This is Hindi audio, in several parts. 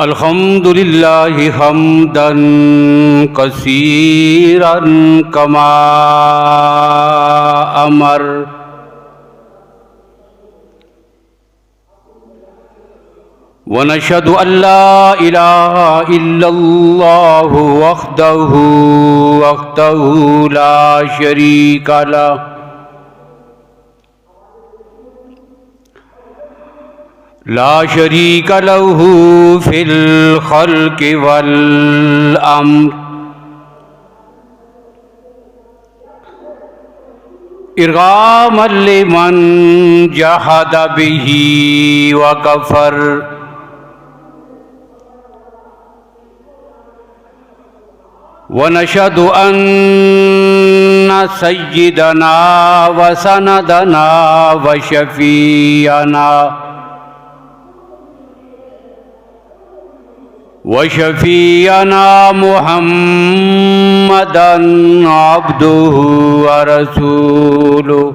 अल्हम्दुलिल्लाहि हम्दन कसीरन कमा अमर वनशहदु अल्ला इलाहा इल्लल्लाहु वहदहु ला शरीका लहु ला शरीका लहू फिल खल्क़ि वल अम्र इरगामन लिमन जहद बिही व कफर व नशहदु अन्ना सय्यिदना व सनदना व शफीअना वशफ़ीअना मुहम्मदन अब्दुहु व रसूलुहु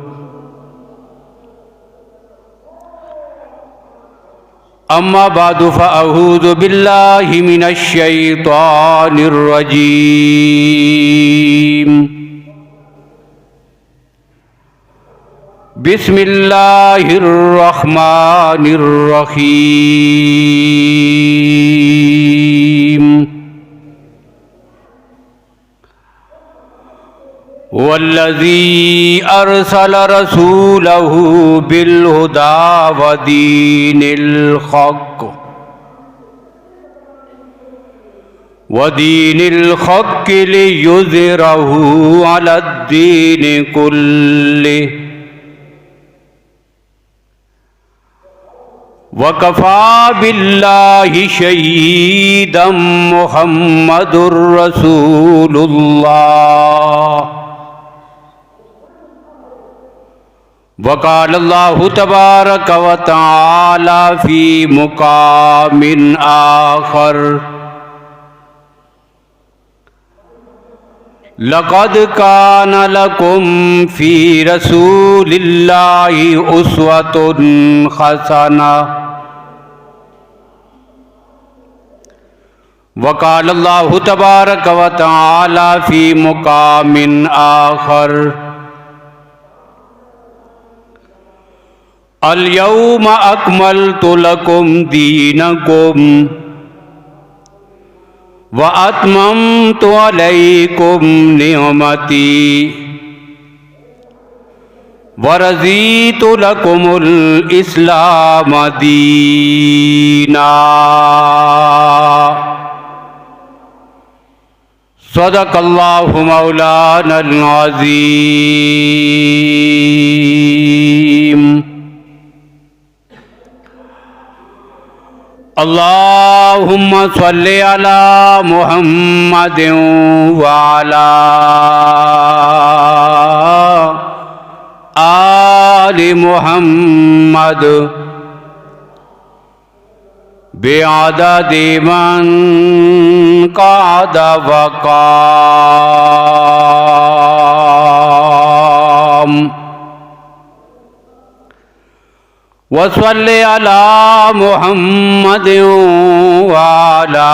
अम्मा बादु फ़अऊज़ु बिल्लाहि मिनश शैतानिर रजीम बिस्मिल्लाहिर रहमानिर रहीम वल्लज़ी अरसल रसूलहु बिलहुदा व दीनिल हक़्क़ि लियुज़हिरहु अलद्दीनि कुल्लिहि वकफ़ा बिल्लाहि शहीदम मुहम्मदुर रसूलुल्लाह वक़ालल्लाहु तबारक व तआला फ़ी मुक़ामिन आख़र लक़द कान लकुम फ़ी रसूलिल्लाहि उस्वतुन हसना वक़ालल्लाहु तबारक व तआला फ़ी मुक़ामिन आख़र अल यौमा अकमलतु लकुम दीनकुम व अत्ममतु अलैकुम निअमती व रज़ीतु लकुमुल इस्लाम दीना सदक़ल्लाहु मौलानल अज़ीम। अल्लाहुम्मा सल्लि अला मुहम्मदिन व अला आलि मुहम्मद बिअददि मन क़अद व क़ाम वसल्लि अला मुहम्मदिन व अला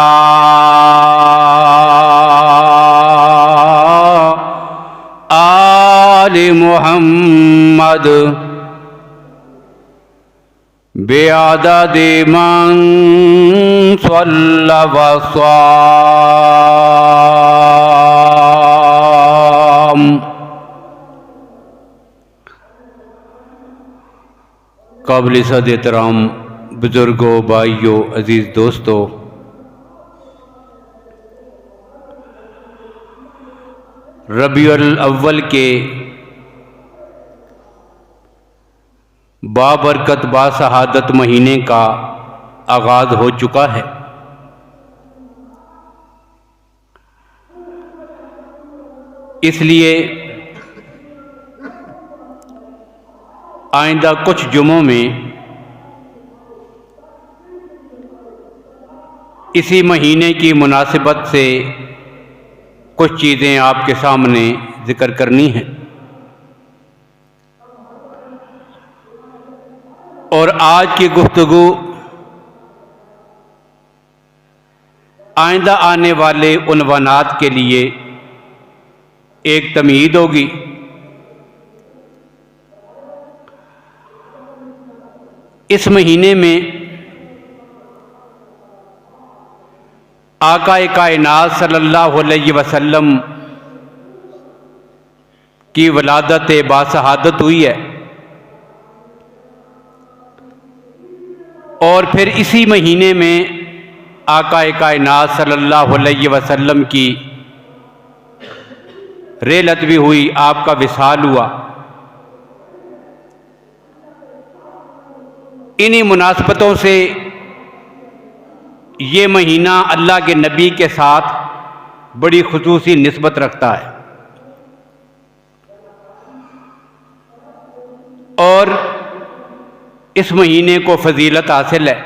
आलि मुहम्मद बिअददि मन सल्ला व साम। काबिल सद एहतराम बुज़ुर्गों, भाइयों, अज़ीज़ दोस्तों, रबीउल अव्वल के बाबरकत बाशहादत महीने का आगाज़ हो चुका है। इसलिए आइंदा कुछ जुमों में इसी महीने की मुनासिबत से कुछ चीज़ें आपके सामने ज़िक्र करनी हैं। और आज की गुफ्तगू आइंदा आने वाले उन्वानात के लिए एक तमहीद होगी। इस महीने में आकाए कायनात सल्लल्लाहु अलैहि वसल्लम की वलादत बासहादत हुई है और फिर इसी महीने में आकाए कायनात सल्लल्लाहु अलैहि वसल्लम की रेलत भी हुई, आपका विसाल हुआ। इन्हीं मुनासबतों से ये महीना अल्लाह के नबी के साथ बड़ी खुसूसी निस्बत रखता है और इस महीने को फजीलत हासिल है।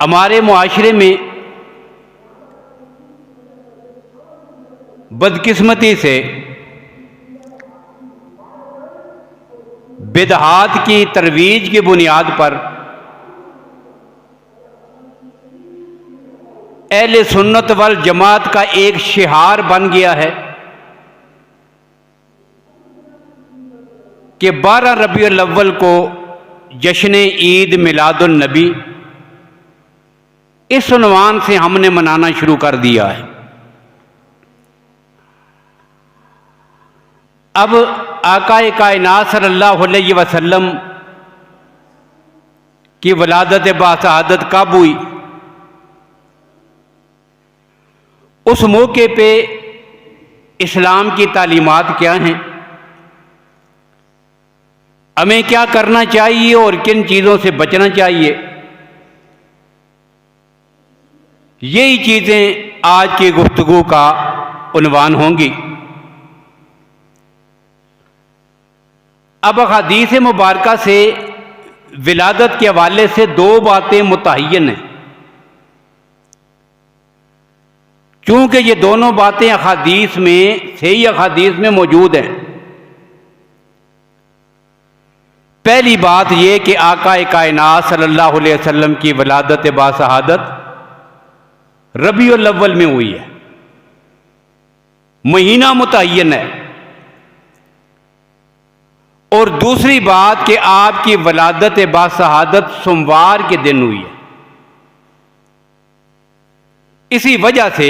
हमारे मुआशरे में बदकिस्मती से बिदआत की तरवीज की बुनियाद पर अहले सुन्नत वल जमात का एक शिहार बन गया है कि 12 रबीउल अव्वल को जश्न ईद मिलादुन नबी इस उन्वान से हमने मनाना शुरू कर दिया है। अब आकाए कायनात सल्लल्लाहु अलैहि वसल्लम की वलादत बासआदत कब हुई, उस मौके पे इस्लाम की तालीमात क्या हैं, हमें क्या करना चाहिए और किन चीज़ों से बचना चाहिए, यही चीज़ें आज की गुफ्तगू का उन्वान होंगी। अब हदीस मुबारका से विलादत के हवाले से दो बातें मुतय्यन हैं, चूँकि ये दोनों बातें अहादीस में सही अहादीस में मौजूद हैं। पहली बात ये कि आकाए कायनात सल्लल्लाहु अलैहि वसल्लम की वलादत बासहादत रबीउल अव्वल में हुई है, महीना मुतय्यन है। और दूसरी बात कि आपकी वलादत बासहादत सोमवार के दिन हुई है। इसी वजह से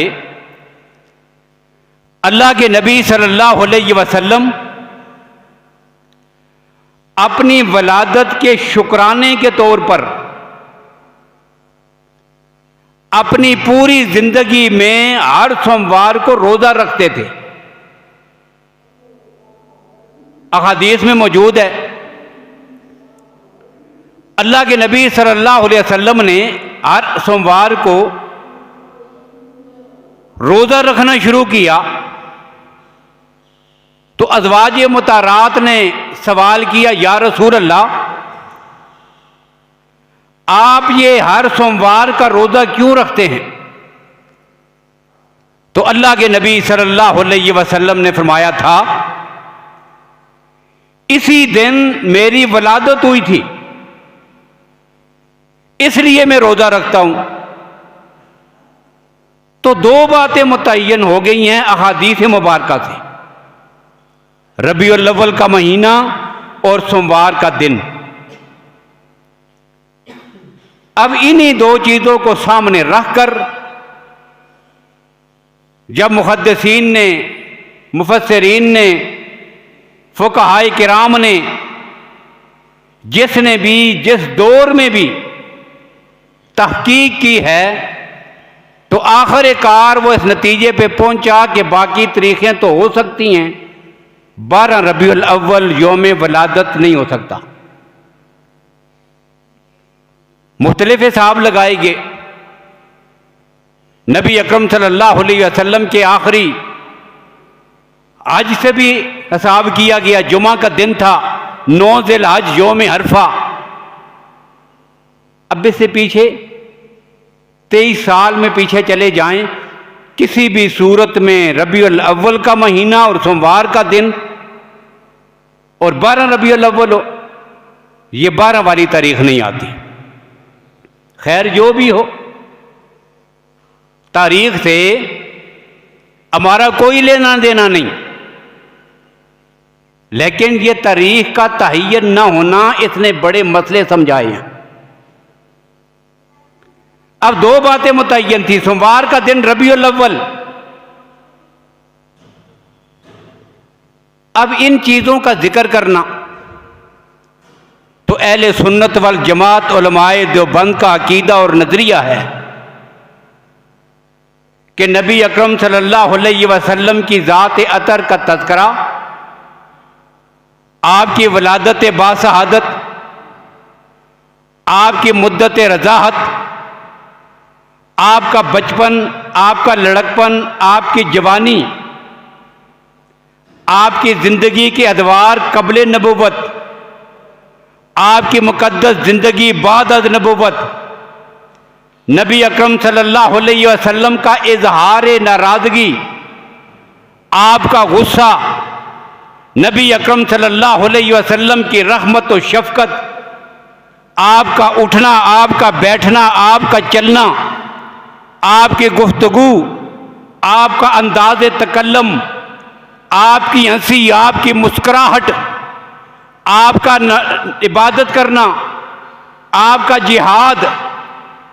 अल्लाह के नबी सल्लल्लाहु अलैहि वसल्लम अपनी वलादत के शुक्राने के तौर पर अपनी पूरी जिंदगी में हर सोमवार को रोजा रखते थे। अहादीस में मौजूद है, अल्लाह के नबी सल्लल्लाहु अलैहि वसल्लम ने हर सोमवार को रोजा रखना शुरू किया तो अज़वाज मुतारात ने सवाल किया, या रसूल अल्लाह, आप ये हर सोमवार का रोजा क्यों रखते हैं? तो अल्लाह के नबी सल्लल्लाहु अलैहि वसल्लम ने फरमाया था, इसी दिन मेरी वलादत हुई थी, इसलिए मैं रोजा रखता हूं। तो दो बातें मुतय्यन हो गई हैं अहादीस मुबारका से, रबीउल अव्वल का महीना और सोमवार का दिन। अब इन्हीं दो चीजों को सामने रखकर जब मुहद्दिसीन ने, मुफस्सिरीन ने, फुक़हाए किराम ने, जिसने भी जिस दौर में भी तहकीक की है, तो आखिरकार वो इस नतीजे पे पहुंचा कि बाकी तारीखें तो हो सकती हैं, 12 रबीउल अव्वल यौम वलादत नहीं हो सकता। मुख्तलिफ हिसाब लगाए गए। नबी अकरम सल्लल्लाहु अलैहि वसल्लम के आखिरी हज से भी हिसाब किया गया, जुमा का दिन था, 9 ज़िलहज यौम अरफा। अब इससे पीछे 23 साल में पीछे चले जाएं, किसी भी सूरत में रबीउल अव्वल का महीना और सोमवार का दिन और 12 रबीउल अव्वल हो, ये 12 वाली तारीख नहीं आती। खैर जो भी हो, तारीख से हमारा कोई लेना देना नहीं, लेकिन ये तारीख का तहय्युन न होना इसने बड़े मसले समझाए हैं। अब दो बातें मुतय्यन थी, सोमवार का दिन रबीउल अव्वल। अब इन चीजों का जिक्र करना तो अहले सुन्नत वल जमात उलमाए देवबंद का अकीदा और नजरिया है कि नबी अकरम सल्लल्लाहु अलैहि वसल्लम की ज़ात अतर का तज़किरा, आपकी वलादत बासहादत, आपकी मुद्दत रज़ाहत, आपका बचपन, आपका लड़कपन, आपकी जवानी, आपकी ज़िंदगी के अदवार कबले नबुव्वत, आपकी मुक़द्दस ज़िंदगी बाद अज़ नबुव्वत, नबी अकरम सल्लल्लाहु अलैहि वसल्लम का इजहार नाराज़गी, आपका गुस्सा, नबी अकरम सल्लल्लाहु अलैहि वसल्लम की रहमत और शफ़क़त, आपका उठना, आपका बैठना, आपका चलना, आपकी गुफ्तगू, आपका अंदाज़ तकल्लम, आपकी हंसी, आपकी मुस्कुराहट, आपका इबादत करना, आपका जिहाद,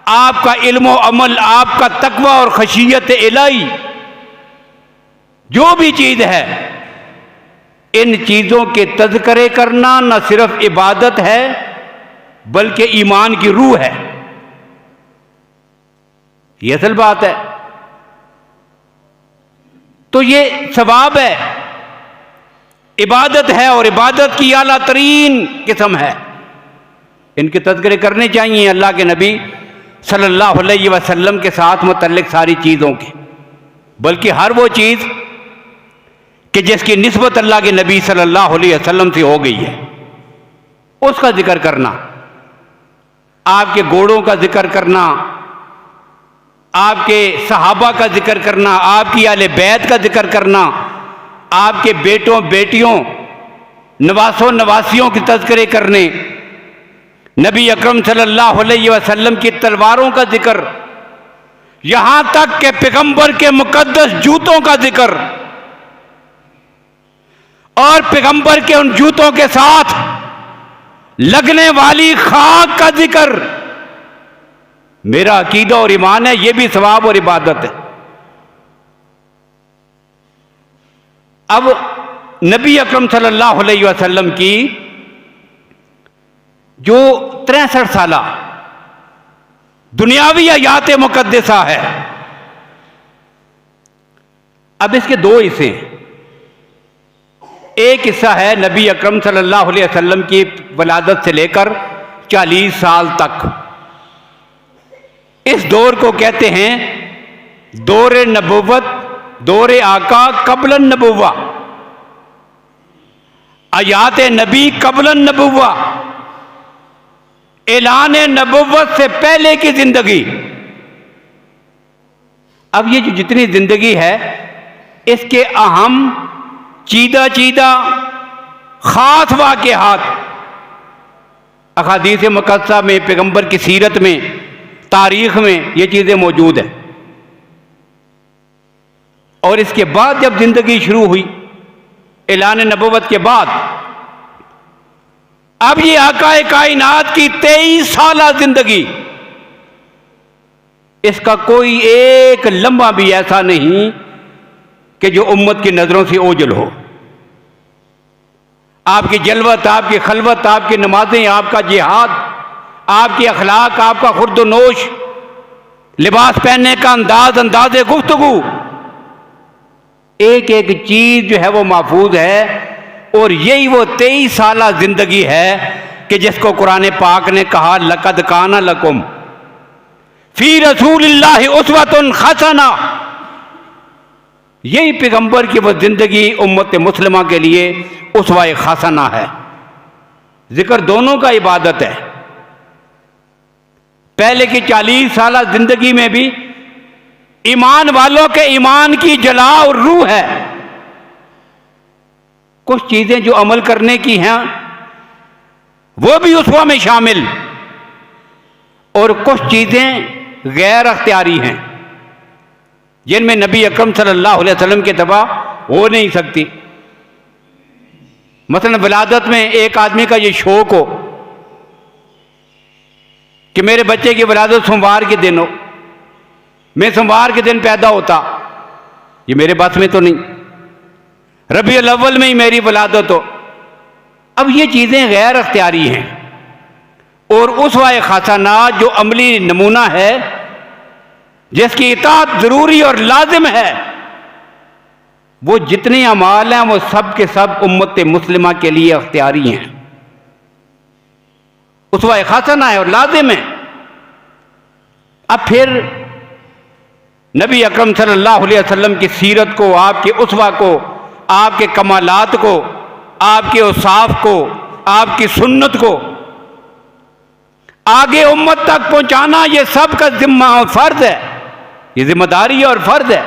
आपका इल्म और अमल, आपका तकवा और खशियत इलाही, जो भी चीज़ है, इन चीज़ों के तज़किरे करना न सिर्फ इबादत है बल्कि ईमान की रूह है। ये असल बात है। तो ये सवाब है, इबादत है और इबादत की आला तरीन किस्म है। इनके तज़किरे करने चाहिए अल्लाह के नबी सल्लल्लाहु अलैहि वसल्लम के साथ मुतल्लिक सारी चीज़ों के, बल्कि हर वो चीज़ कि जिसकी निस्बत अल्लाह के नबी सल्लल्लाहु अलैहि वसल्लम से हो गई है उसका जिक्र करना, आपके घोड़ों का जिक्र करना, आपके सहाबा का जिक्र करना, आपकी आले बैत का जिक्र करना, आपके बेटों बेटियों नवासों नवासियों के तज़किरे करने, नबी अकरम सल्लल्लाहु अलैहि वसल्लम की तलवारों का जिक्र, यहां तक कि पैगंबर के मुकद्दस जूतों का जिक्र और पैगंबर के उन जूतों के साथ लगने वाली खाक का जिक्र। मेरा अकीदा और ईमान है यह भी सवाब और इबादत है। अब नबी अकरम सल्लल्लाहु अलैहि वसल्लम की जो 63 साला दुनियावी हयात मुकद्दसा है, अब इसके दो हिस्से हैं। एक हिस्सा है नबी अकरम सल्लल्लाहु अलैहि वसल्लम की वलादत से लेकर 40 साल तक। इस दौर को कहते हैं दौर नबुव्वत, दौर आका कबलन नबुव्वा, आयात नबी कबलन नबुव्वा, ऐलान नबुव्वत से पहले की जिंदगी। अब ये जो जितनी जिंदगी है इसके अहम चीदा चीदा खास वाक़यात अहादीस मुक़द्दसा में, पैगंबर की सीरत में, तारीख में ये चीज़ें मौजूद हैं। और इसके बाद जब जिंदगी शुरू हुई ऐलान नबुव्वत के बाद, अब ये आकाए कायनात की 23 साला जिंदगी, इसका कोई एक लम्हा भी ऐसा नहीं कि जो उम्मत की नजरों से ओझल हो। आपकी जलवत, आपकी खलवत, आपकी नमाजें, आपका जिहाद, आपकी अखलाक, आपका खुर्दनोश, लिबास पहनने का अंदाज, अंदाज़े गुफ्तगू, एक एक चीज जो है वो महफूज है। और यही वो 23 साला जिंदगी है कि जिसको कुरान पाक ने कहा लक़द काना लकुम फी रसूलिल्लाहि उस्वतुन हसना। यही पैगंबर की वो जिंदगी उम्मत मुस्लिमा के लिए उसवाए हसना है। जिक्र दोनों का इबादत है। पहले की 40 साला जिंदगी में भी ईमान वालों के ईमान की जला और रूह है। कुछ चीजें जो अमल करने की हैं वो भी उसवा में शामिल, और कुछ चीज़ें गैर अख्तियारी हैं जिनमें नबी अकरम सल्लल्लाहु अलैहि वसल्लम की तबा हो नहीं सकती। मसलन विलादत में एक आदमी का ये शौक हो कि मेरे बच्चे की विलादत सोमवार के दिन हो, मैं सोमवार के दिन पैदा होता, ये मेरे बस में तो नहीं। रबीउल अव्वल में ही मेरी विलादत हो। अब ये चीज़ें गैर अख्तियारी हैं और उसवा खासाना जो अमली नमूना है जिसकी इताअत ज़रूरी और लाजिम है, वो जितने अमाल हैं वो सब के सब उम्मत मुस्लिमा के लिए अख्तियारी हैं, उसवा खासना है और लाजिम है। अब फिर नबी अकरम सल्लल्लाहु अलैहि वसल्लम की सीरत को, आपके उसवा को, आपके कमालात को, आपके औसाफ को, आपकी सुन्नत को आगे उम्मत तक पहुंचाना ये सब का जिम्मा और फर्ज है, ये जिम्मेदारी और फर्ज है,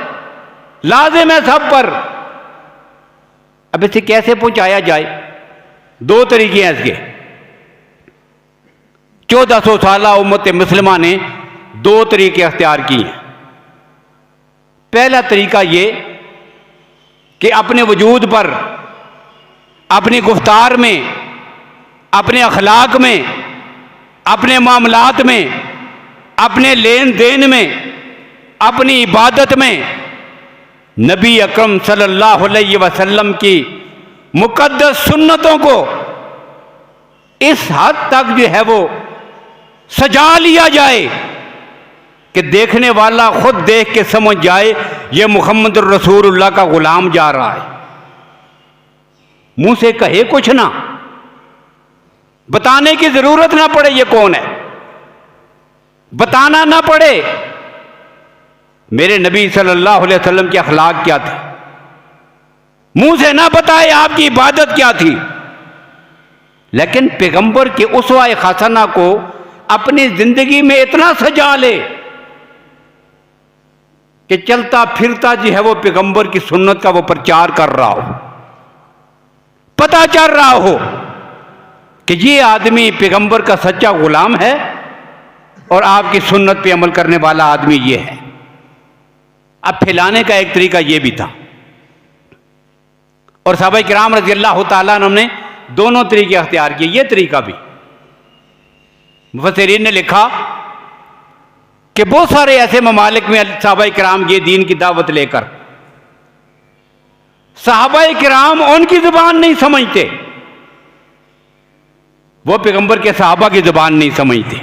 लाजिम है सब पर। अब इसे कैसे पहुंचाया जाए? दो तरीके हैं इसके। 1400 साल उम्मत मुस्लिमा ने दो तरीके अख्तियार किए हैं। पहला तरीका ये कि अपने वजूद पर, अपनी गुफ्तार में, अपने अखलाक में, अपने मामलात में, अपने लेन देन में, अपनी इबादत में नबी अकरम सल्लल्लाहु अलैहि वसल्लम की मुकद्दस सुन्नतों को इस हद तक जो है वो सजा लिया जाए कि देखने वाला खुद देख के समझ जाए ये मुहम्मद रसूलुल्लाह का गुलाम जा रहा है। मुंह से कहे कुछ ना, बताने की जरूरत ना पड़े ये कौन है, बताना ना पड़े मेरे नबी सल्लल्लाहु अलैहि वसल्लम के अखलाक क्या थे, मुंह से ना बताए आपकी इबादत क्या थी। लेकिन पैगंबर के उसवा खासना को अपनी जिंदगी में इतना सजा ले कि चलता फिरता जो है वो पैगंबर की सुन्नत का वो प्रचार कर रहा हो, पता चल रहा हो कि ये आदमी पैगंबर का सच्चा गुलाम है और आपकी सुन्नत पे अमल करने वाला आदमी ये है। अब फैलाने का एक तरीका ये भी था और सहाबा किराम रज़ी अल्लाह तआला अन्हुम ने दोनों तरीके अख्तियार किए। ये तरीका भी मुफस्सिरीन ने लिखा कि बहुत सारे ऐसे ममालिक में सहाबा किराम ये दीन की दावत लेकर, सहाबा किराम उनकी जुबान नहीं समझते, वो पैगंबर के सहाबा की जुबान नहीं समझते,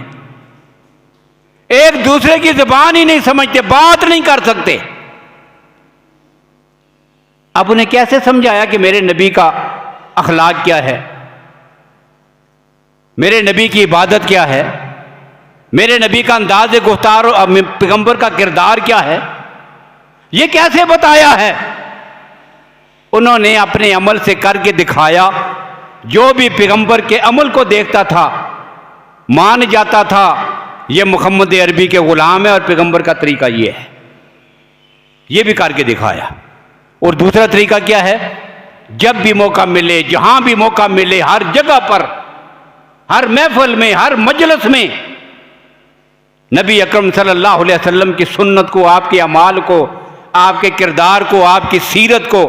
एक दूसरे की जुबान ही नहीं समझते, बात नहीं कर सकते। अब उन्हें कैसे समझाया कि मेरे नबी का अखलाक क्या है, मेरे नबी की इबादत क्या है, मेरे नबी का अंदाज गुफ्तार पैगंबर का किरदार क्या है, ये कैसे बताया है? उन्होंने अपने अमल से करके दिखाया। जो भी पैगंबर के अमल को देखता था मान जाता था ये मुहम्मद अरबी के गुलाम है और पैगंबर का तरीका ये है, ये भी करके दिखाया। और दूसरा तरीका क्या है? जब भी मौका मिले, जहां भी मौका मिले, हर जगह पर, हर महफिल में, हर मजलिस में नबी अकरम सल्लल्लाहु अलैहि वसल्लम की सुन्नत को, आपके अमाल को, आपके किरदार को, आपकी सीरत को,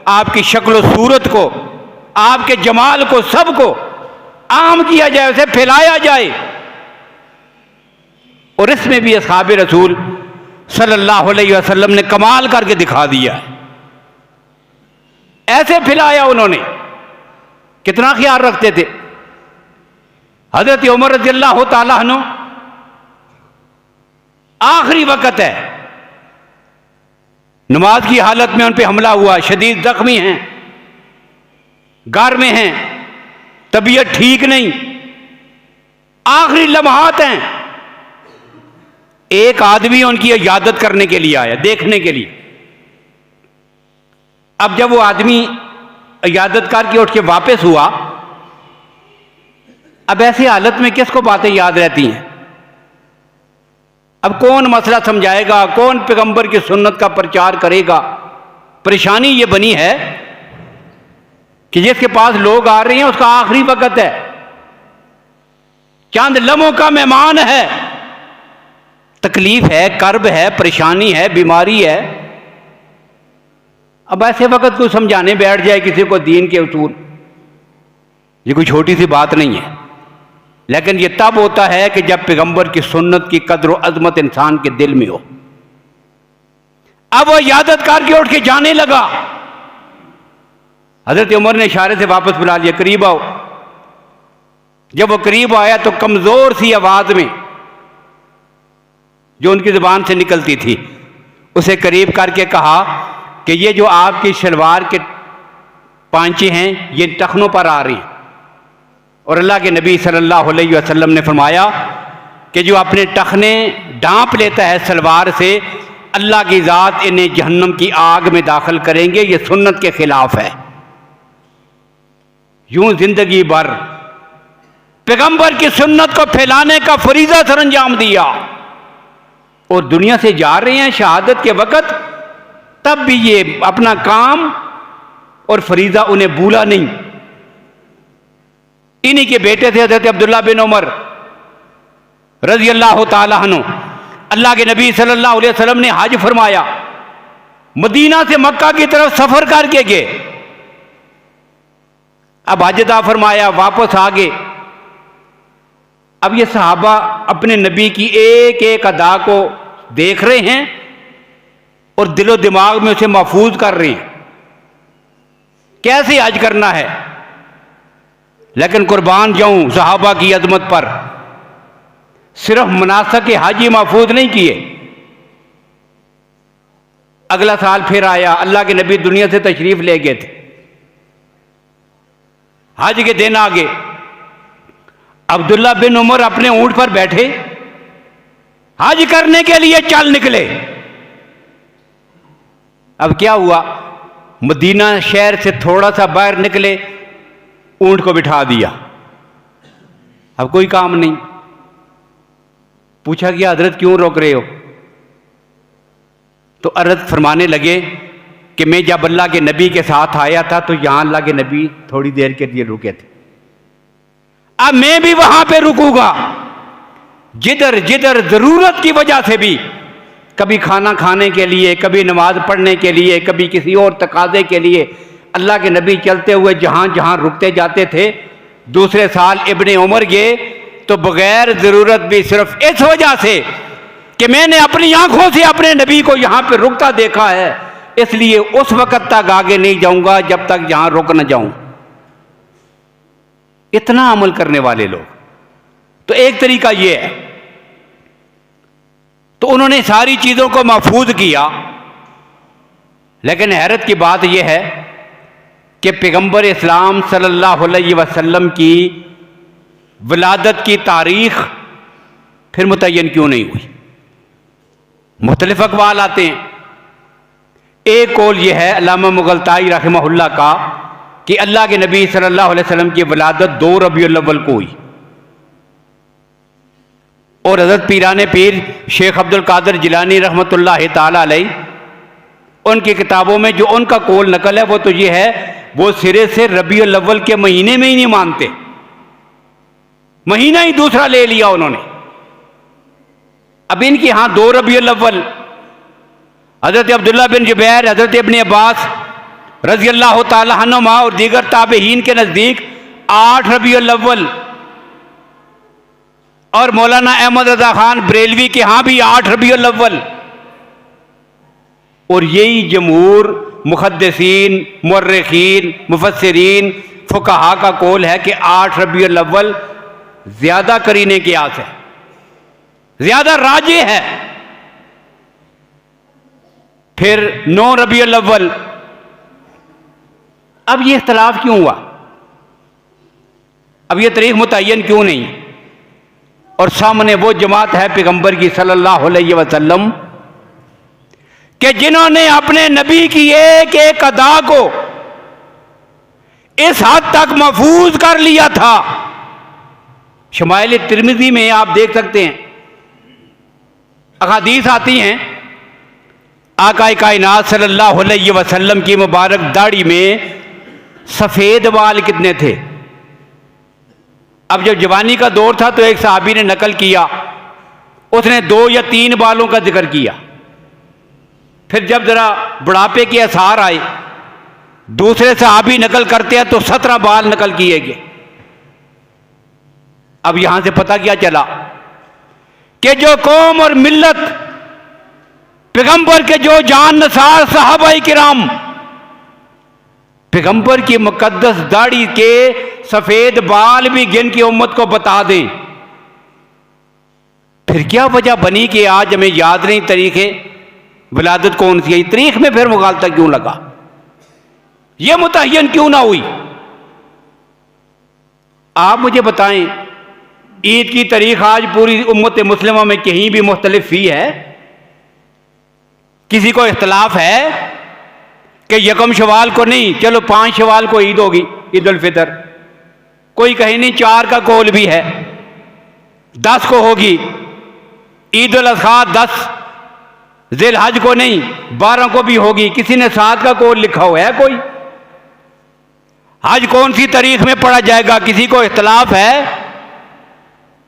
आपकी शक्ल सूरत को, आपके जमाल को, सबको आम किया जाए, उसे फैलाया जाए। और इसमें भी असहाब रसूल सल्लल्लाहु अलैहि वसल्लम ने कमाल करके दिखा दिया है। ऐसे फैलाया उन्होंने, कितना ख्याल रखते थे। हजरत उमर रज़ियल्लाहु ताला अन्हु, आखिरी वक्त है, नमाज की हालत में उन पे हमला हुआ, शदीद जख्मी हैं, घर में हैं, तबीयत ठीक नहीं, आखिरी लम्हात हैं। एक आदमी उनकी इजाजत करने के लिए आया, देखने के लिए। अब जब वो आदमी इजाजत करके उठ के वापस हुआ, अब ऐसी हालत में किसको बातें याद रहती हैं? अब कौन मसला समझाएगा, कौन पैगंबर की सुन्नत का प्रचार करेगा? परेशानी ये बनी है कि जिसके पास लोग आ रहे हैं उसका आखिरी वक्त है, चंद लम्हों का मेहमान है, तकलीफ है, कर्ब है, परेशानी है, बीमारी है। अब ऐसे वक्त को समझाने बैठ जाए किसी को दीन के उसूल, ये कोई छोटी सी बात नहीं है। लेकिन ये तब होता है कि जब पैगंबर की सुन्नत की कद्र और अजमत इंसान के दिल में हो। अब वो इजाजत करके उठ के जाने लगा। हजरत उमर ने इशारे से वापस बुला लिया, करीब आओ। जब वो करीब आया तो कमजोर सी आवाज में जो उनकी जुबान से निकलती थी उसे करीब करके कहा कि ये जो आपकी शलवार के पांचे हैं ये टखनों पर आ रही हैं। और अल्लाह के नबी सल्लल्लाहु अलैहि वसल्लम ने फरमाया कि जो अपने टखने ढांप लेता है सलवार से, अल्लाह की ज़ात इन्हें जहन्नम की आग में दाखिल करेंगे। ये सुन्नत के खिलाफ है। यूं जिंदगी भर पैगंबर की सुन्नत को फैलाने का फरीजा सर अंजाम दिया और दुनिया से जा रहे हैं शहादत के वक़्त, तब भी ये अपना काम और फरीजा उन्हें भूला नहीं। इन्हीं के बेटे थे हज़रत अब्दुल्ला बिन उमर रज़ी अल्लाह ताला अन्हु। अल्लाह के नबी सल्लल्लाहु अलैहि वसल्लम ने हज फरमाया, मदीना से मक्का की तरफ सफर करके गए। अब हज अदा फरमाया, वापस आ गए। अब ये सहाबा अपने नबी की एक एक अदा को देख रहे हैं और दिलो दिमाग में उसे महफूज कर रहे हैं, कैसे हज करना है। लेकिन कुर्बान जाऊं सहाबा की अजमत पर, सिर्फ मनासक हज ही महफूज नहीं किए। अगला साल फिर आया, अल्लाह के नबी दुनिया से तशरीफ ले गए थे। हज के दिन आ गए। अब्दुल्ला बिन उमर अपने ऊंट पर बैठे हज करने के लिए चल निकले। अब क्या हुआ, मदीना शहर से थोड़ा सा बाहर निकले, ऊंट को बिठा दिया। अब कोई काम नहीं। पूछा कि हजरत क्यों रोक रहे हो? तो अर्ज फरमाने लगे कि मैं जब अल्लाह के नबी के साथ आया था तो यहां अल्लाह के नबी थोड़ी देर के लिए रुके थे। अब मैं भी वहां पे रुकूंगा। जिधर जिधर जरूरत की वजह से भी, कभी खाना खाने के लिए, कभी नमाज पढ़ने के लिए, कभी किसी और तकाजे के लिए, अल्लाह के नबी चलते हुए जहां जहां रुकते जाते थे। दूसरे साल इब्ने उमर गए तो बगैर जरूरत भी, सिर्फ इस वजह से कि मैंने अपनी आंखों से अपने नबी को यहां पे रुकता देखा है, इसलिए उस वक्त तक आगे नहीं जाऊंगा जब तक यहां रुक न जाऊं। इतना अमल करने वाले लोग। तो एक तरीका यह है, तो उन्होंने सारी चीजों को महफूज किया। लेकिन हैरत की बात यह है कि पैगंबर इस्लाम सल्लल्लाहु अलैहि वसल्लम की विलादत की तारीख फिर मुतय्यन क्यों नहीं हुई? मुख्तलिफ अक़वाल आते हैं। एक कौल यह है अल्लामा मुग़लताई रहमहुल्लाह का कि अल्लाह के नबी सल्लल्लाहु अलैहि वसल्लम की विलादत 2 रबीउल अव्वल को हुई। और हज़रत पीराने पीर शेख अब्दुल कादिर जिलानी रहमतुल्लाह ताला अलैह, उनकी किताबों में जो उनका कौल नकल है वो तो ये है, वो सिरे से रबीउल अव्वल के महीने में ही नहीं मानते, महीना ही दूसरा ले लिया उन्होंने। अब इनके यहां 2 रबीउल अव्वल, हजरत अब्दुल्ला बिन जुबैर, हजरत इब्ने अब्बास रज़ी अल्लाह ताला अन्हुमा और दीगर ताबईन के नजदीक 8 रबीउल अव्वल, और मौलाना अहमद रजा खान बरेलवी के यहां भी 8 रबीउल अव्वल। और यही जमहूर मुहद्दिसीन, मुर्रिखीन, मुफस्सिरीन, फुकहा का कौल है कि 8 रबीउल अव्वल ज्यादा करीने की आस है, ज्यादा राजे है। फिर 9 रबीउल अव्वल। अब ये इख्तलाफ क्यों हुआ? अब ये तारीख मुतय्यन क्यों नहीं? और सामने वो जमात है पैगंबर की सल्लल्लाहु अलैहि वसल्लम कि जिन्होंने अपने नबी की एक एक अदा को इस हद तक महफूज कर लिया था। शमाइल तिरमिज़ी में आप देख सकते हैं, अहादीस आती हैं, आका कायनात सल्लल्लाहु अलैहि वसल्लम की मुबारक दाढ़ी में सफेद बाल कितने थे। अब जब जवानी का दौर था तो एक सहाबी ने नकल किया, उसने 2 या 3 बालों का जिक्र किया। फिर जब जरा बुढ़ापे के आसार आए, दूसरे सहाबी नकल करते हैं तो 17 बाल नकल किए गए। अब यहां से पता क्या चला कि जो कौम और मिल्लत पैगंबर के जो जान नसार सहाबाई किराम पैगंबर की मुकद्दस दाढ़ी के सफेद बाल भी गिन के उम्मत को बता दें, फिर क्या वजह बनी कि आज हमें याद नहीं तारीख़ विलादत कौन सी है? तारीख में फिर मुगालता क्यों लगा? यह मुतय्यन क्यों ना हुई? आप मुझे बताएं, ईद की तारीख आज पूरी उम्मत मुस्लिमा में कहीं भी मुख्तलिफ ही है? किसी को इख्तलाफ है कि यकम शवाल को नहीं, चलो 5 शवाल को ईद होगी, ईद उल फितर। कोई कहीं नहीं 4 का कौल भी है, 10 को होगी ईद उल अज़हा, 10 ज़िल हज को नहीं 12 को भी होगी। किसी ने 7 का कौल लिखा हुआ है? कोई हज कौन सी तारीख में पढ़ा जाएगा? किसी को इख्तलाफ है?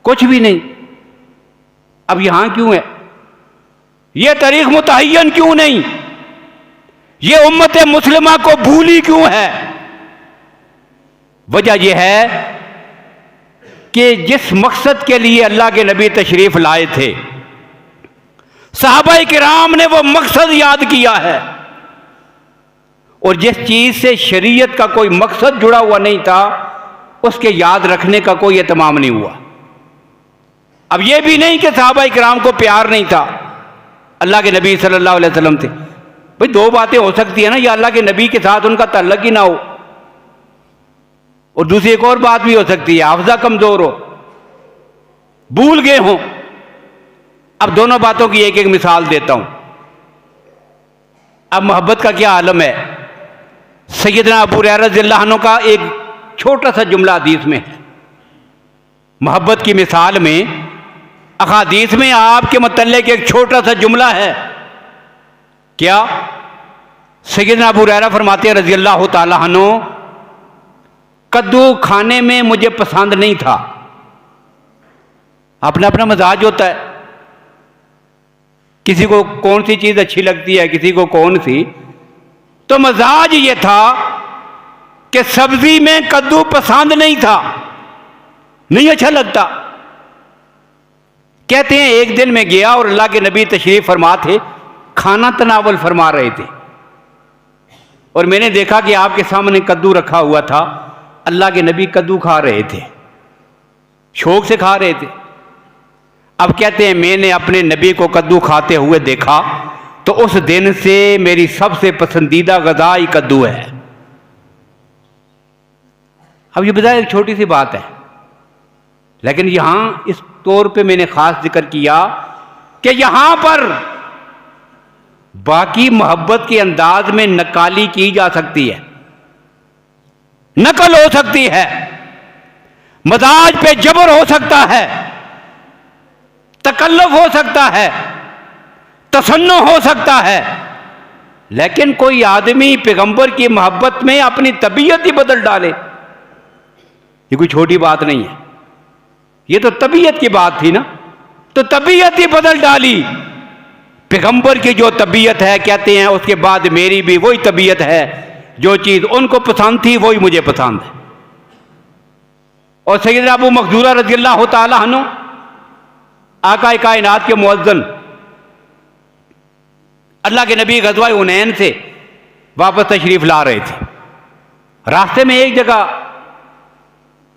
कुछ भी नहीं। अब यहां क्यों है? यह तारीख मुतय्यन क्यों नहीं? यह उम्मत मुस्लिमा को भूली क्यों है? वजह यह है कि जिस मकसद के लिए अल्लाह के नबी तशरीफ लाए थे, सहाबाए किराम ने वो मकसद याद किया है, और जिस चीज से शरीयत का कोई मकसद जुड़ा हुआ नहीं था उसके याद रखने का कोई एहतमाम नहीं हुआ। अब यह भी नहीं कि सहाबाए किराम को प्यार नहीं था अल्लाह के नबी सल्लल्लाहु अलैहि वसल्लम से। भाई 2 बातें हो सकती है ना, या अल्लाह के नबी के साथ उनका ताल्लुक ही ना हो, और दूसरी एक और बात भी हो सकती है, हाफजा कमजोर हो, भूल गए हों। अब दोनों बातों की एक एक मिसाल देता हूं। अब मोहब्बत का क्या आलम है? सैयदना अबू हुरैरा रज़ियल्लाहु अन्हु का एक छोटा सा जुमला हदीस में है। मोहब्बत की मिसाल में अहादीस में आपके मुतल्लिक़ एक छोटा सा जुमला है। क्या? सैयदना अबू हुरैरा फरमाते हैं रज़ियल्लाहु ताला अन्हु, कद्दू खाने में मुझे पसंद नहीं था। अपना अपना मजाज होता है, किसी को कौन सी चीज अच्छी लगती है, किसी को कौन सी। तो मजाज ये था कि सब्जी में कद्दू पसंद नहीं था, नहीं अच्छा लगता। कहते हैं एक दिन मैं गया और अल्लाह के नबी तशरीफ फरमा थे, खाना तनावल फरमा रहे थे, और मैंने देखा कि आपके सामने कद्दू रखा हुआ था। अल्लाह के नबी कद्दू खा रहे थे, शौक से खा रहे थे। अब कहते हैं मैंने अपने नबी को कद्दू खाते हुए देखा, तो उस दिन से मेरी सबसे पसंदीदा ग़िज़ा ही कद्दू है। अब ये बताया एक छोटी सी बात है, लेकिन यहां इस तौर पे मैंने खास जिक्र किया कि यहां पर बाकी मोहब्बत के अंदाज में नकाली की जा सकती है, नकल हो सकती है, मजाज पे जबर हो सकता है, तकल्लुफ हो सकता है, तसन्नो हो सकता है। लेकिन कोई आदमी पैगंबर की मोहब्बत में अपनी तबीयत ही बदल डाले, ये कोई छोटी बात नहीं है। ये तो तबीयत की बात थी ना, तो तबीयत ही बदल डाली। पैगंबर की जो तबीयत है, कहते हैं उसके बाद मेरी भी वही तबीयत है, जो चीज उनको पसंद थी वही मुझे पसंद है। और सैयदना अबू मखजूरा रज़ियल्लाहु ताला अन्हु आका कायनात के मुअज्जिन, अल्लाह के नबी ग़ज़वा हुनैन से वापस तशरीफ ला रहे थे। रास्ते में एक जगह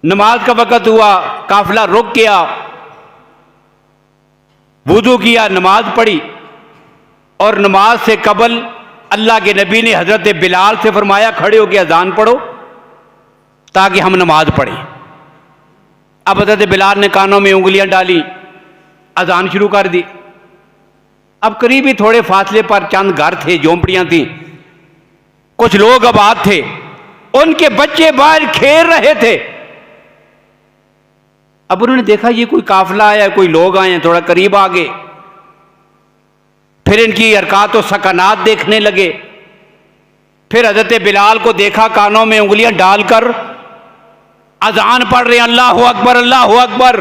नमाज का वक़्त हुआ, काफिला रुक गया, वुज़ू किया, नमाज पढ़ी, और नमाज से कबल अल्लाह के नबी ने हज़रत बिलाल से फरमाया खड़े होकर अजान पढ़ो ताकि हम नमाज पढ़ें। अब हज़रत बिलाल ने कानों में उंगलियां डाली, अजान शुरू कर दी। अब करीब ही थोड़े फासले पर चंद घर थे, झोंपड़ियां थी, कुछ लोग आबाद थे, उनके बच्चे बाहर खेल रहे थे। अब उन्होंने देखा ये कोई काफिला आया, कोई लोग आए हैं, थोड़ा करीब आ गए। फिर इनकी हरकत और सकनात देखने लगे। फिर हज़रत बिलाल को देखा कानों में उंगलियां डालकर अजान पढ़ रहे हैं, अल्लाह हू अकबर, अल्लाह हू अकबर।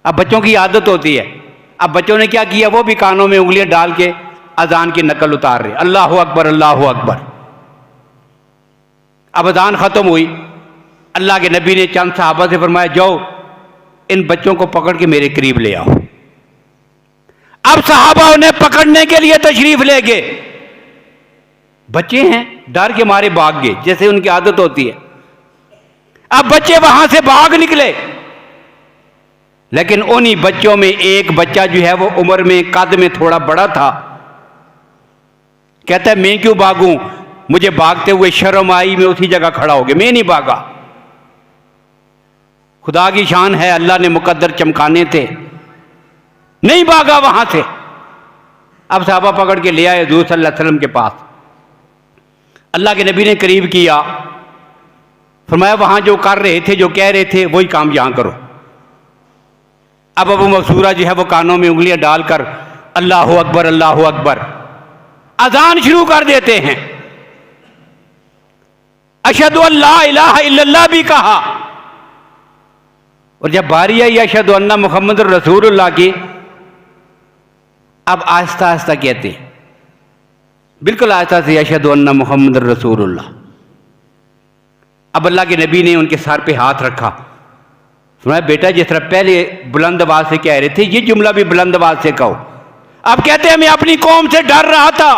अब बच्चों की आदत होती है, अब बच्चों ने क्या किया, वो भी कानों में उंगलियां डाल के अजान की नकल उतार रहे, अल्लाह अकबर अल्लाह अकबर। अब अजान खत्म हुई, अल्लाह के नबी ने चंद सहाबा से फरमाया, जाओ इन बच्चों को पकड़ के मेरे करीब ले आओ। अब सहाबा उन्हें पकड़ने के लिए तशरीफ ले गए, बच्चे हैं डर के मारे भाग गए, जैसे उनकी आदत होती है। अब बच्चे वहां से भाग निकले, लेकिन उन्हीं बच्चों में एक बच्चा जो है वो उम्र में कद में थोड़ा बड़ा था। कहता है मैं क्यों भागूं, मुझे भागते हुए शर्म आई, मैं उसी जगह खड़ा हो गया, मैं नहीं भागा। खुदा की शान है, अल्लाह ने मुकद्दर चमकाने थे, नहीं भागा वहां से। अब साहबा पकड़ के ले आए हुजूर सल्लल्लाहु अलैहि वसल्लम के पास। अल्लाह के नबी ने करीब किया, फरमाया वहां जो कर रहे थे, जो कह रहे थे, वही काम यहां करो। अब अबू मकसूरा जो है वो कानों में उंगलियां डालकर अल्लाह अकबर अजान शुरू कर देते हैं। अशहदु अल्ला इलाहा इल्लल्लाह भी कहा, और जब बारी आई अशहदु अन्ना मुहम्मद रसूलुल्लाह की, अब आहिस्ता आहिस्ता कहते हैं, बिल्कुल आहिस्ता से, अशहदु अन्ना मुहम्मद रसूलुल्लाह। अब अल्लाह के नबी ने उनके सर पे हाथ रखा, सुना बेटा जिस तरह पहले बुलंद आवाज से कह रहे थे, ये जुमला भी बुलंद आवाज से कहो। अब कहते हैं मैं अपनी कौम से डर रहा था,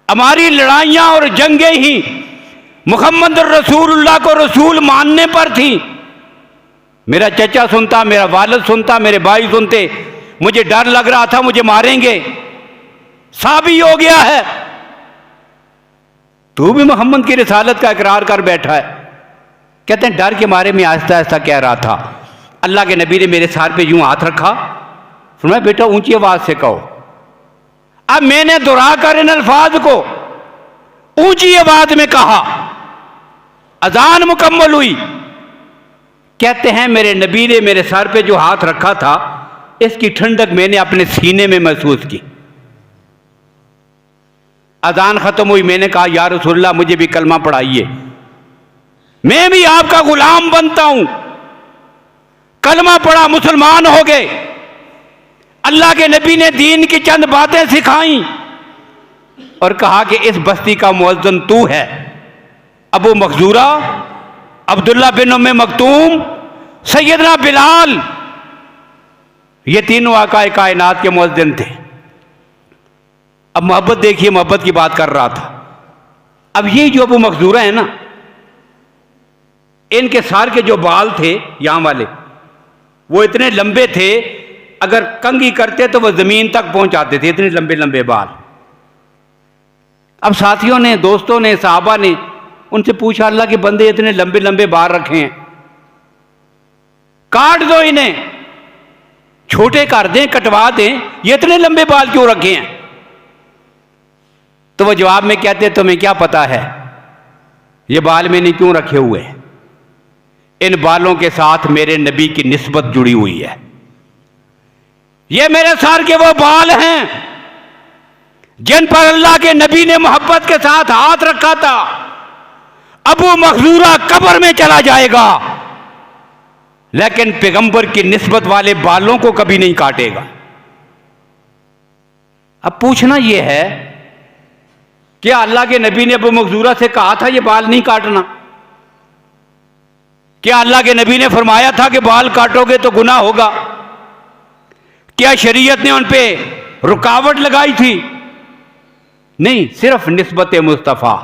हमारी लड़ाइयां और जंगें ही मुहम्मद रसूलुल्लाह को रसूल मानने पर थी। मेरा चचा सुनता, मेरा वालिद सुनता, मेरे भाई सुनते, मुझे डर लग रहा था मुझे मारेंगे। साबित हो गया है, तू भी मोहम्मद की रिसालत का इकरार कर बैठा है। कहते हैं डर के मारे में आहिस्ता आहिस्ता कह रहा था। अल्लाह के नबी ने मेरे सर पे यूं हाथ रखा, सुना बेटा ऊंची आवाज से कहो। अब मैंने दोहरा कर इन अल्फाज को ऊंची आवाज में कहा, अजान मुकम्मल हुई। कहते हैं मेरे नबी ने मेरे सर पे जो हाथ रखा था, इसकी ठंडक मैंने अपने सीने में महसूस की। अजान खत्म हुई, मैंने कहा या रसूलल्लाह मुझे भी कलमा पढ़ाइए, मैं भी आपका गुलाम बनता हूं। कलमा पढ़ा, मुसलमान हो गए। अल्लाह के नबी ने दीन की चंद बातें सिखाई और कहा कि इस बस्ती का मुअज्जिन तू है। अबू मखजूरा, अब्दुल्ला बिन उम्मे मक्तूम, सैयदना बिलाल, ये तीनों आकाए कायनात के मुअज्जिन थे। अब मोहब्बत देखिए, मोहब्बत की बात कर रहा था। अब ये जो अबू मखजूरा है ना, इनके सार के जो बाल थे यहां वाले, वो इतने लंबे थे, अगर कंघी करते तो वो जमीन तक पहुंचाते थे, इतने लंबे लंबे बाल। अब साथियों ने, दोस्तों ने, साहबा ने उनसे पूछा, अल्लाह के बंदे इतने लंबे लंबे बाल रखे हैं, काट दो इन्हें, छोटे कर दें, कटवा दें, ये इतने लंबे बाल क्यों रखे हैं? तो वो जवाब में कहते तुम्हें क्या पता है ये बाल मैंने क्यों रखे हुए हैं? इन बालों के साथ मेरे नबी की निस्बत जुड़ी हुई है। ये मेरे सर के वो बाल हैं जिन पर अल्लाह के नबी ने मोहब्बत के साथ हाथ रखा था। अबू मखजूरा कब्र में चला जाएगा, लेकिन पैगंबर की निस्बत वाले बालों को कभी नहीं काटेगा। अब पूछना यह है, क्या अल्लाह के नबी ने अबू मखजूरा से कहा था ये बाल नहीं काटना? क्या अल्लाह के नबी ने फरमाया था कि बाल काटोगे तो गुनाह होगा? क्या शरीयत ने उन पे रुकावट लगाई थी? नहीं, सिर्फ निस्बत मुस्तफ़ा,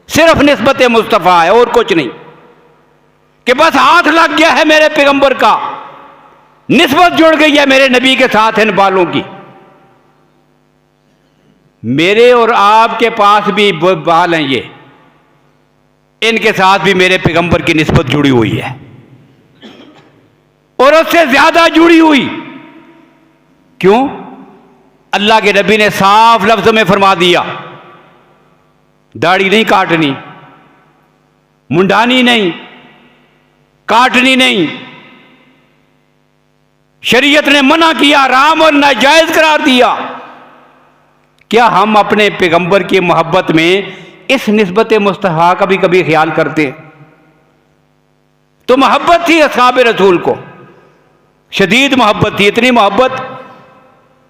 सिर्फ निस्बत मुस्तफ़ा है और कुछ नहीं। कि बस हाथ लग गया है मेरे पैगंबर का, निस्बत जुड़ गई है मेरे नबी के साथ इन बालों की। मेरे और आपके पास भी बाल हैं, ये इनके साथ भी मेरे पैगंबर की निस्बत जुड़ी हुई है और उससे ज्यादा जुड़ी हुई। क्यों? अल्लाह के नबी ने साफ लफ्ज़ों में फरमा दिया, दाढ़ी नहीं काटनी, मुंडानी नहीं, काटनी नहीं। शरीयत ने मना किया, हराम और नाजायज करार दिया। क्या हम अपने पैगंबर की मोहब्बत में इस निस्बत मुस्तफ़ा का भी कभी ख्याल करते? तो मोहब्बत थी असहाब रसूल को, शदीद मोहब्बत थी, इतनी मोहब्बत।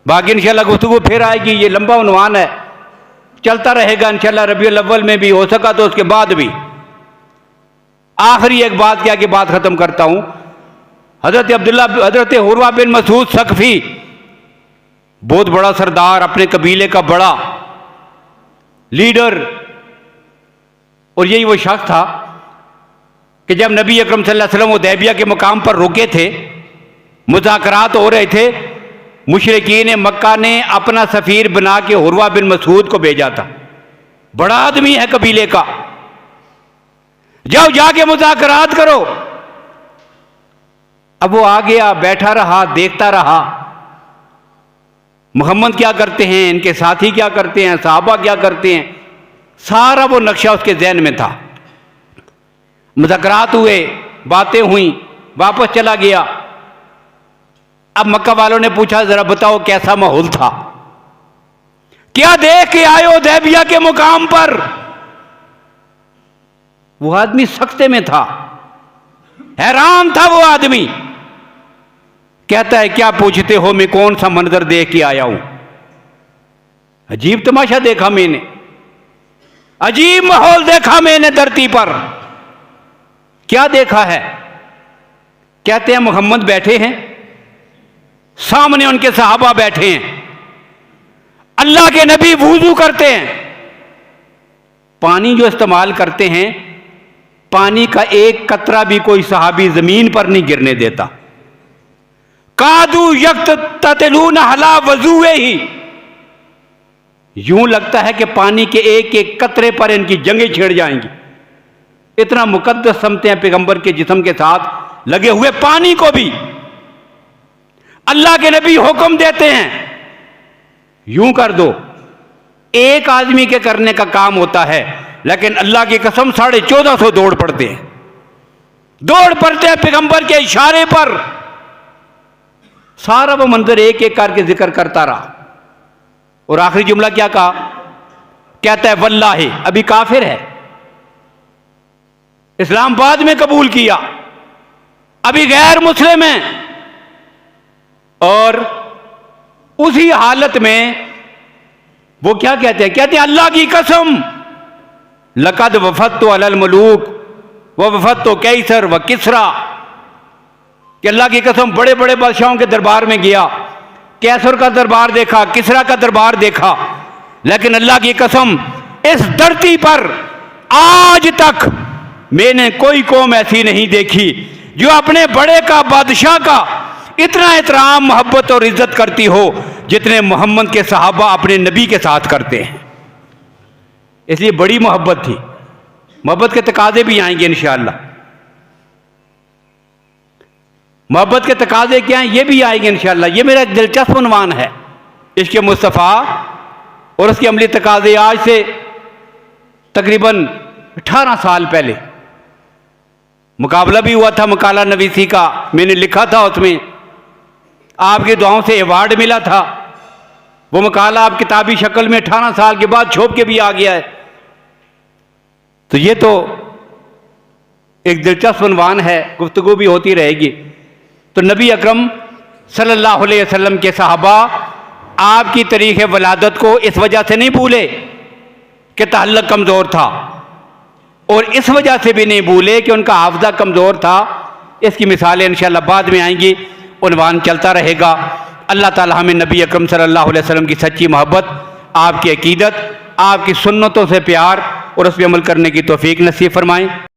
बाकी इंशाल्लाह गुफ्तगू फिर आएगी, ये लंबा उन्वान है, चलता रहेगा इंशाल्लाह। रबीउल अव्वल में भी हो सका तो उसके बाद भी। आखिरी एक बात क्या कि बात खत्म करता हूं। हजरत उर्वा बिन मसूद सकफी, बहुत बड़ा सरदार, अपने कबीले का बड़ा लीडर, और यही वो शख्स था कि जब नबी अकरम सल्लल्लाहु अलैहि वसल्लम हुदैबिया के मुकाम पर रुके थे, मुज़ाकरात हो रहे थे, मुशरिकीन मक्का ने अपना सफीर बना के उर्वा बिन मसूद को भेजा था। बड़ा आदमी है कबीले का, जाओ जाके मुज़ाकरात करो। अब वो आ गया, बैठा रहा, देखता रहा मोहम्मद क्या करते हैं, इनके साथी क्या करते हैं, सहाबा क्या करते हैं, सारा वो नक्शा उसके जहन में था। मुज़ाकरात हुए, बातें हुई, वापस चला गया। अब मक्का वालों ने पूछा, जरा बताओ कैसा माहौल था, क्या देख के आए हुदैबिया के मुकाम पर? वो आदमी सख्ते में था, हैरान था वो आदमी। कहता है, क्या पूछते हो, मैं कौन सा मंजर देख के आया हूं? अजीब तमाशा देखा मैंने, अजीब माहौल देखा मैंने धरती पर। क्या देखा है? कहते हैं मोहम्मद बैठे हैं, सामने उनके सहाबा बैठे हैं, अल्लाह के नबी वुजू करते हैं, पानी जो इस्तेमाल करते हैं, पानी का एक कतरा भी कोई सहाबी जमीन पर नहीं गिरने देता। कादू यक्त ततलून हला वजूए ही, यूं लगता है कि पानी के एक एक कतरे पर इनकी जंगें छिड़ जाएंगी। इतना मुकद्दस समझते हैं पैगंबर के जिस्म के साथ लगे हुए पानी को भी। अल्लाह के नबी हुक्म देते हैं, यूं कर दो। एक आदमी के करने का काम होता है, लेकिन अल्लाह की कसम 1450 दौड़ पड़ते हैं, दौड़ पड़ते हैं पैगंबर के इशारे पर। सारा वो मंजर एक एक करके जिक्र करता रहा, और आखिरी जुमला क्या कहा? कहता है, वल्लाहि, अभी काफिर है, इस्लाम बाद में कबूल किया, अभी गैर मुस्लिम है, और उसी हालत में वो क्या कहते हैं? कहते हैं, अल्लाह की कसम, लक़द वफ़दतु अलल मलूक व वफ़दतु कैसर व किसरा, कि अल्लाह की कसम बड़े बड़े बादशाहों के दरबार में गया, कैसर का दरबार देखा, किसरा का दरबार देखा, लेकिन अल्लाह की कसम इस धरती पर आज तक मैंने कोई कौम ऐसी नहीं देखी जो अपने बड़े का, बादशाह का इतना एहतराम, मोहब्बत और इज्जत करती हो जितने मोहम्मद के सहाबा अपने नबी के साथ करते हैं। इसलिए बड़ी मोहब्बत थी। मोहब्बत के तकाजे भी आएंगे इंशाअल्लाह। मोहब्बत के तकाजे क्या हैं, ये भी आएंगे इंशाअल्लाह। ये मेरा एक दिलचस्प उन्वान है, इश्क़ मुस्तफ़ा और उसके अमली तकाजे। आज से तकरीबन 18 साल पहले मुकाबला भी हुआ था मकाला नवीसी का, मैंने लिखा था, उसमें आपकी दुआओं से अवार्ड मिला था। वो मकाला आप किताबी शक्ल में 18 साल के बाद छुप के भी आ गया है। तो ये तो एक दिलचस्प उन्वान है, गुफ्तगू भी होती रहेगी। तो नबी अकरम सल्लल्लाहु अलैहि वसल्लम के सहाबा आपकी तारीख़ वलादत को इस वजह से नहीं भूले कि तअल्लुक़ कमज़ोर था, और इस वजह से भी नहीं भूले कि उनका हाफ़ज़ा कमज़ोर था। इसकी मिसालें इंशाअल्लाह बाद में आएंगी, उन्वान चलता रहेगा। अल्लाह ताला हमें नबी अकरम सल्लल्लाहु अलैहि वसल्लम की सच्ची मोहब्बत, आपकी अकीदत, आपकी सुन्नतों से प्यार और उस पर अमल करने की तौफ़ीक नसीब फरमाएँ।